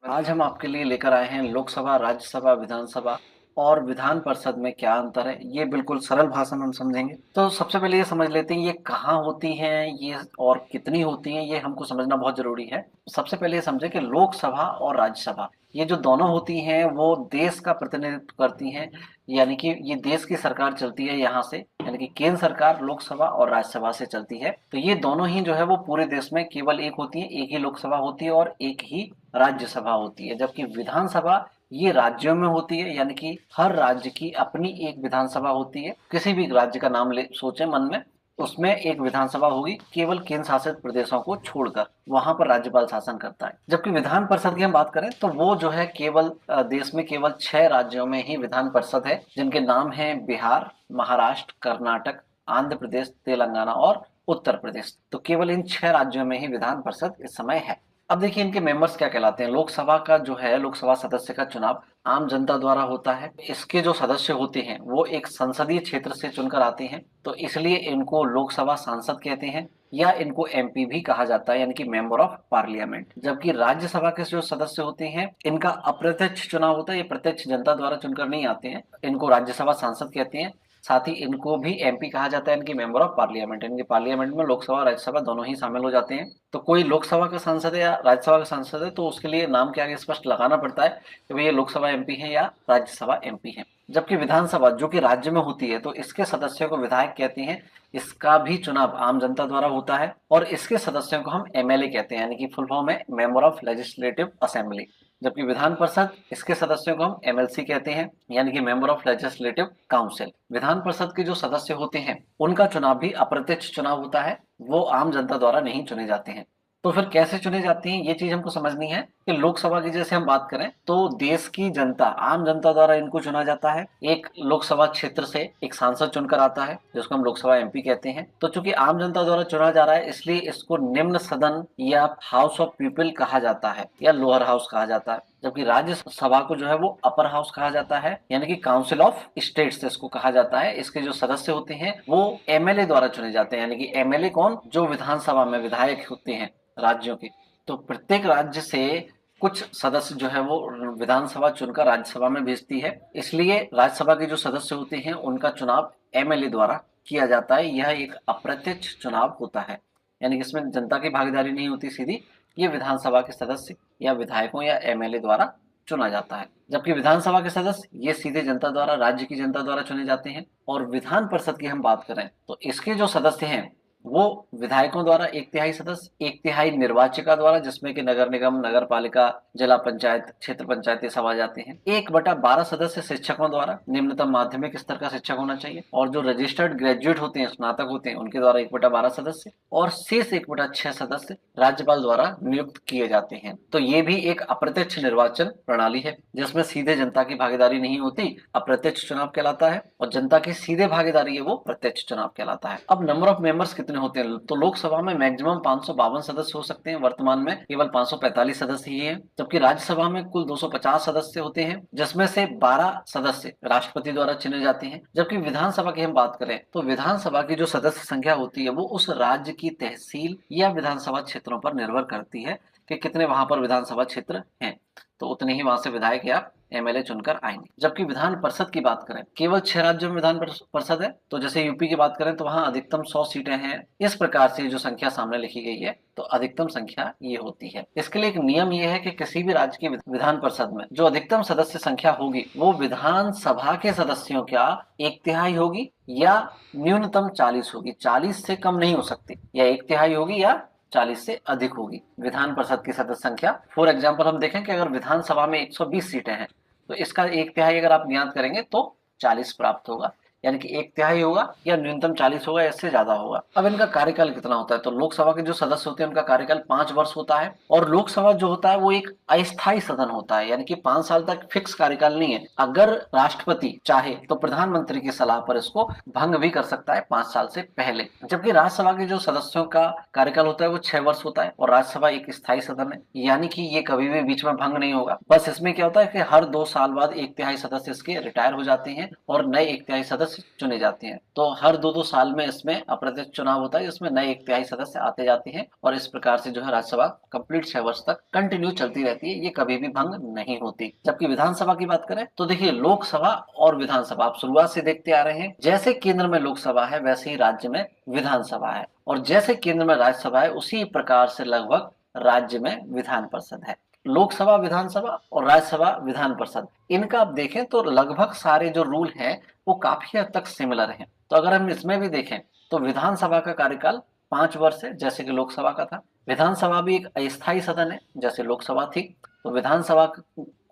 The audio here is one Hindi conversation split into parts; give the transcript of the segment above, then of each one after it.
आज हम आपके लिए लेकर आए हैं लोकसभा, राज्यसभा, विधानसभा और विधान परिषद में क्या अंतर है। ये बिल्कुल सरल भाषा में हम समझेंगे। तो सबसे पहले ये समझ लेते हैं ये कहाँ होती हैं ये और कितनी होती हैं, ये हमको समझना बहुत जरूरी है। सबसे पहले ये समझें कि लोकसभा और राज्यसभा ये जो दोनों होती हैं वो देश का प्रतिनिधित्व करती हैं। यानी कि ये देश की सरकार चलती है यहाँ से, यानी कि केंद्र सरकार लोकसभा और राज्यसभा से चलती है। तो ये दोनों ही जो है वो पूरे देश में केवल एक होती है, एक ही लोकसभा होती है और एक ही राज्यसभा होती है। जबकि विधानसभा ये राज्यों में होती है, यानी कि हर राज्य की अपनी एक विधानसभा होती है। किसी भी राज्य का नाम ले सोचे मन में, उसमें एक विधानसभा होगी, केवल केंद्र शासित प्रदेशों को छोड़कर वहां पर राज्यपाल शासन करता है। जबकि विधान परिषद की हम बात करें तो वो जो है केवल देश में केवल 6 राज्यों में ही विधान परिषद है, जिनके नाम है बिहार, महाराष्ट्र, कर्नाटक, आंध्र प्रदेश, तेलंगाना और उत्तर प्रदेश। तो केवल इन 6 राज्यों में ही विधान परिषद इस समय है। अब देखिए इनके मेंबर्स क्या कहलाते हैं। लोकसभा का जो है, लोकसभा सदस्य का चुनाव आम जनता द्वारा होता है। इसके जो सदस्य होते हैं वो एक संसदीय क्षेत्र से चुनकर आते हैं, तो इसलिए इनको लोकसभा सांसद कहते हैं या इनको एमपी भी कहा जाता है, यानी कि मेंबर ऑफ पार्लियामेंट। जबकि राज्यसभा के जो सदस्य होते हैं इनका अप्रत्यक्ष चुनाव होता है, ये प्रत्यक्ष जनता द्वारा चुनकर नहीं आते हैं, इनको राज्यसभा सांसद कहते हैं। साथ ही इनको भी एमपी कहा जाता है, इनकी मेंबर ऑफ पार्लियामेंट। इनके पार्लियामेंट में लोकसभा और राज्यसभा दोनों ही शामिल हो जाते हैं। तो कोई लोकसभा का सांसद है या राज्यसभा का सांसद है तो उसके लिए नाम के आगे स्पष्ट लगाना पड़ता है कि भाई ये लोकसभा एमपी है या राज्यसभा एमपी है। जबकि विधानसभा जो कि राज्य में होती है तो इसके सदस्यों को विधायक कहते हैं। इसका भी चुनाव आम जनता द्वारा होता है और इसके सदस्यों को हम एमएलए कहते हैं, यानी कि फुल फॉर्म है मेंबर ऑफ लेजिस्लेटिव असेंबली। जबकि विधान परिषद, इसके सदस्यों को हम एमएलसी कहते हैं, यानी कि member of legislative council. Vidhan Parishad के जो सदस्य होते हैं उनका चुनाव भी अप्रत्यक्ष चुनाव होता है, वो आम जनता द्वारा नहीं चुने जाते हैं। तो फिर कैसे चुने जाते हैं ये चीज हमको समझनी है कि लोकसभा की जैसे हम बात करें तो देश की जनता, आम जनता द्वारा इनको चुना जाता है। एक लोकसभा क्षेत्र से एक सांसद चुनकर आता है जिसको हम लोकसभा एमपी कहते हैं। तो चूंकि आम जनता द्वारा चुना जा रहा है इसलिए इसको निम्न सदन या हाउस ऑफ पीपल कहा जाता है या लोअर हाउस कहा जाता है। जबकि राज्यसभा को जो है वो अपर हाउस कहा जाता है, यानी कि काउंसिल ऑफ स्टेट्स इसको कहा जाता है। इसके जो सदस्य होते हैं वो एमएलए द्वारा चुने जाते हैं, यानी कि एमएलए कौन, जो विधानसभा में विधायक होते हैं राज्यों के। तो प्रत्येक राज्य से कुछ सदस्य जो है वो विधानसभा चुनकर राज्यसभा में भेजती है, इसलिए राज्यसभा के जो सदस्य होते हैं उनका चुनाव एमएलए द्वारा किया जाता है। यह एक अप्रत्यक्ष चुनाव होता है, यानी कि इसमें जनता की भागीदारी नहीं होती सीधी, ये विधानसभा के सदस्य या विधायकों या एमएलए द्वारा चुना जाता है। जबकि विधानसभा के सदस्य ये सीधे जनता द्वारा, राज्य की जनता द्वारा चुने जाते हैं। और विधान परिषद की हम बात करें तो इसके जो सदस्य हैं वो विधायकों द्वारा एक तिहाई सदस्य, एक तिहाई निर्वाचिका द्वारा, जिसमें कि नगर निगम, नगर पालिका, जिला पंचायत, क्षेत्र पंचायत ये सब आ जाते हैं। 1/12 सदस्य शिक्षकों द्वारा, निम्नतम माध्यमिक स्तर का शिक्षक होना चाहिए। और जो रजिस्टर्ड ग्रेजुएट होते हैं, स्नातक होते हैं, उनके द्वारा 1/12 सदस्य। और शेष 1/6 सदस्य राज्यपाल द्वारा नियुक्त किए जाते हैं। तो ये भी एक अप्रत्यक्ष निर्वाचन प्रणाली है जिसमें सीधे जनता की भागीदारी नहीं होती, अप्रत्यक्ष चुनाव कहलाता है। और जनता की सीधे भागीदारी है वो प्रत्यक्ष चुनाव कहलाता है। अब नंबर ऑफ मेंबर्स कितने होते हैं, तो लोकसभा में मैक्सिमम 552 सदस्य हो सकते हैं, वर्तमान में केवल 545 सदस्य ही हैं। जबकि राज्यसभा में कुल 250 सदस्य होते हैं, जिसमें से 12 सदस्य राष्ट्रपति द्वारा चुने जाते हैं। जबकि विधानसभा की हम बात करें तो विधानसभा की जो सदस्य संख्या होती है वो उस राज्य की तहसील या विधानसभा क्षेत्रों पर निर्भर करती है कि कितने वहां पर विधानसभा क्षेत्र हैं, तो उतने ही वहां से विधायक या एमएलए चुनकर आएंगे। जबकि विधान परिषद की बात करें, केवल 6 राज्यों में विधान परिषद है। तो जैसे यूपी की बात करें तो वहां अधिकतम 100 सीटें हैं। इस प्रकार से जो संख्या सामने लिखी गई है तो अधिकतम संख्या ये होती है। इसके लिए एक नियम ये है कि किसी भी राज्य की विधान परिषद में जो अधिकतम सदस्य संख्या होगी वो विधानसभा के सदस्यों का 1/3 होगी या न्यूनतम 40 होगी। 40 से कम नहीं हो सकती, या 1/3 होगी या 40 से अधिक होगी विधान परिषद की सदस्य संख्या। फॉर एग्जाम्पल हम देखें कि अगर विधानसभा में 120 सीटें हैं तो इसका 1/3 अगर आप ज्ञात करेंगे तो 40 प्राप्त होगा, यानी कि 1/3 होगा या न्यूनतम 40 होगा, इससे ज्यादा होगा। अब इनका कार्यकाल कितना होता है, तो लोकसभा के जो सदस्य होते हैं उनका कार्यकाल 5 वर्ष होता है। और लोकसभा जो होता है वो एक अस्थायी सदन होता है, यानी कि 5 साल तक फिक्स कार्यकाल नहीं है। अगर राष्ट्रपति चाहे तो प्रधानमंत्री की सलाह पर इसको भंग भी कर सकता है 5 साल से पहले। जबकि राज्यसभा के जो सदस्यों का कार्यकाल होता है वो 6 वर्ष होता है और राज्यसभा एक स्थायी सदन है, यानी कि ये कभी भी बीच में भंग नहीं होगा। बस इसमें क्या होता है कि हर 2 साल बाद 1/3 सदस्य इसके रिटायर हो जाते हैं और नए 1/3 सदस्य सदस्य चुने जाते हैं। तो हर 2-2 साल में इसमें अप्रत्यक्ष चुनाव होता है, जिसमें नए 1 तिहाई सदस्य आते जाते हैं और इस प्रकार से जो है राज्यसभा कंप्लीट 6 वर्ष तक कंटिन्यू चलती रहती है, ये कभी भी भंग नहीं होती। जबकि विधानसभा की बात करें तो देखिए, लोकसभा और विधानसभा आप शुरुआत से देखते आ रहे हैं, जैसे केंद्र में लोकसभा है वैसे ही राज्य में विधानसभा है, और जैसे केंद्र में राज्यसभा है उसी प्रकार से लगभग राज्य में विधान परिषद है। लोकसभा विधानसभा और राज्यसभा विधान परिषद, इनका आप देखें तो लगभग सारे जो रूल हैं वो काफी हद तक सिमिलर हैं। तो अगर हम इसमें भी देखें तो विधानसभा का कार्यकाल 5 वर्ष है, जैसे कि लोकसभा का था। विधानसभा भी एक अस्थायी सदन है, जैसे लोकसभा थी। तो विधानसभा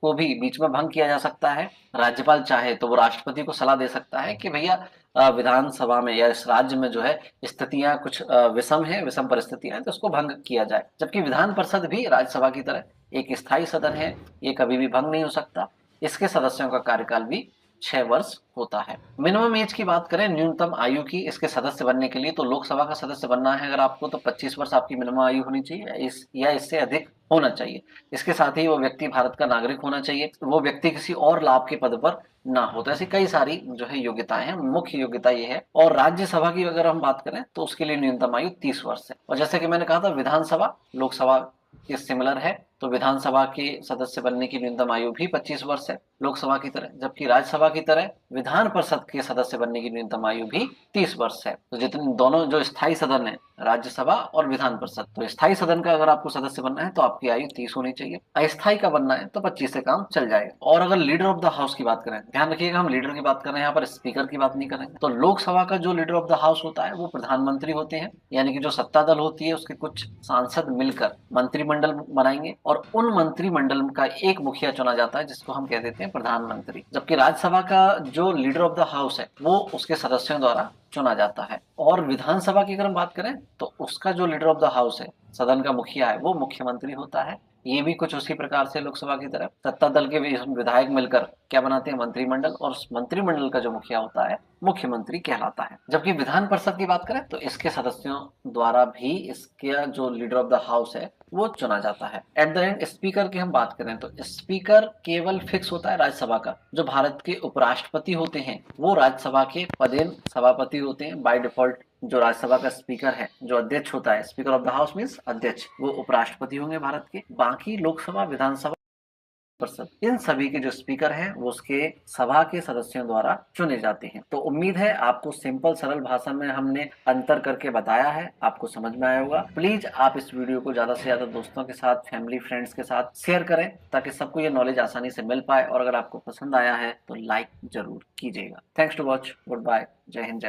को भी बीच में भंग किया जा सकता है। राज्यपाल चाहे तो वो राष्ट्रपति को सलाह दे सकता है कि भैया विधानसभा में या इस राज्य में जो है स्थितियां कुछ विषम है, विषम परिस्थितियां हैं, तो उसको भंग किया जाए। जबकि विधान परिषद भी राज्यसभा की तरह एक स्थायी सदन है, ये कभी भी भंग नहीं हो सकता। इसके सदस्यों का कार्यकाल भी 6 वर्ष होता है। मिनिमम एज की बात करें, न्यूनतम आयु की इसके सदस्य बनने के लिए, तो लोकसभा का सदस्य बनना है अगर आपको, तो 25 वर्ष आपकी मिनिमम आयु होनी चाहिए, या इससे अधिक होना चाहिए। इसके साथ ही वो व्यक्ति भारत का नागरिक होना चाहिए, वो व्यक्ति किसी और लाभ के पद पर ना हो। तो ऐसी कई सारी जो है योग्यताएं हैं, मुख्य योग्यता ये है। और राज्यसभा की अगर हम बात करें तो उसके लिए न्यूनतम आयु 30 वर्ष है। और जैसे कि मैंने कहा था, विधानसभा लोकसभा के सिमिलर है, तो विधानसभा के सदस्य बनने की न्यूनतम आयु भी 25 वर्ष है लोकसभा की तरह। जबकि राज्यसभा की तरह विधान परिषद के सदस्य बनने की न्यूनतम आयु भी 30 वर्ष है। तो जितने दोनों जो स्थायी सदन है, राज्यसभा और विधान परिषद, तो स्थायी सदन का अगर आपको सदस्य बनना है तो आपकी आयु 30 होनी चाहिए, अस्थायी का बनना है तो 25 से काम चल जाएगा। और अगर लीडर ऑफ द हाउस की बात करें, ध्यान रखिएगा हम लीडर की बात कर रहे हैं, यहाँ पर स्पीकर की बात नहीं करेंगे। तो लोकसभा का जो लीडर ऑफ द हाउस होता है वो प्रधानमंत्री होते हैं, यानी कि जो सत्ता दल होती है उसके कुछ सांसद मिलकर मंत्रिमंडल बनाएंगे और उन मंत्रिमंडल का एक मुखिया चुना जाता है, जिसको हम कह देते हैं प्रधानमंत्री। जबकि राज्यसभा का जो लीडर ऑफ द हाउस है वो उसके सदस्यों द्वारा चुना जाता है। और विधानसभा की अगर हम बात करें तो उसका जो लीडर ऑफ द हाउस है, सदन का मुखिया है, वो मुख्यमंत्री होता है। ये भी कुछ उसी प्रकार से लोकसभा की तरह सत्ता दल के विधायक मिलकर क्या बनाते हैं, मंत्रिमंडल, और उस मंत्रिमंडल का जो मुखिया होता है मुख्यमंत्री कहलाता है। जबकि विधान परिषद की बात करें तो इसके सदस्यों द्वारा भी इसके जो लीडर ऑफ द हाउस है वो चुना जाता है। एट द एंड स्पीकर की हम बात करें तो स्पीकर केवल फिक्स होता है राज्यसभा का। जो भारत के उपराष्ट्रपति होते हैं वो राज्यसभा के पदेन सभापति होते हैं बाय डिफॉल्ट। जो राज्यसभा का स्पीकर है, जो अध्यक्ष होता है, speaker of the house means अध्यक्ष, वो उपराष्ट्रपति होंगे भारत के। बाकी लोकसभा, विधानसभा, परिषद, इन सभी के जो स्पीकर हैं वो उसके सभा के सदस्यों द्वारा चुने जाते हैं। तो उम्मीद है आपको सिंपल सरल भाषा में हमने अंतर करके बताया है, आपको समझ में आया होगा। प्लीज आप इस वीडियो को ज्यादा से ज्यादा दोस्तों के साथ, फैमिली, फ्रेंड्स के साथ शेयर करें ताकि सबको ये नॉलेज आसानी से मिल पाए। और अगर आपको पसंद आया है तो लाइक जरूर कीजिएगा। Thanks to watch. Good bye. जय हिंद, जय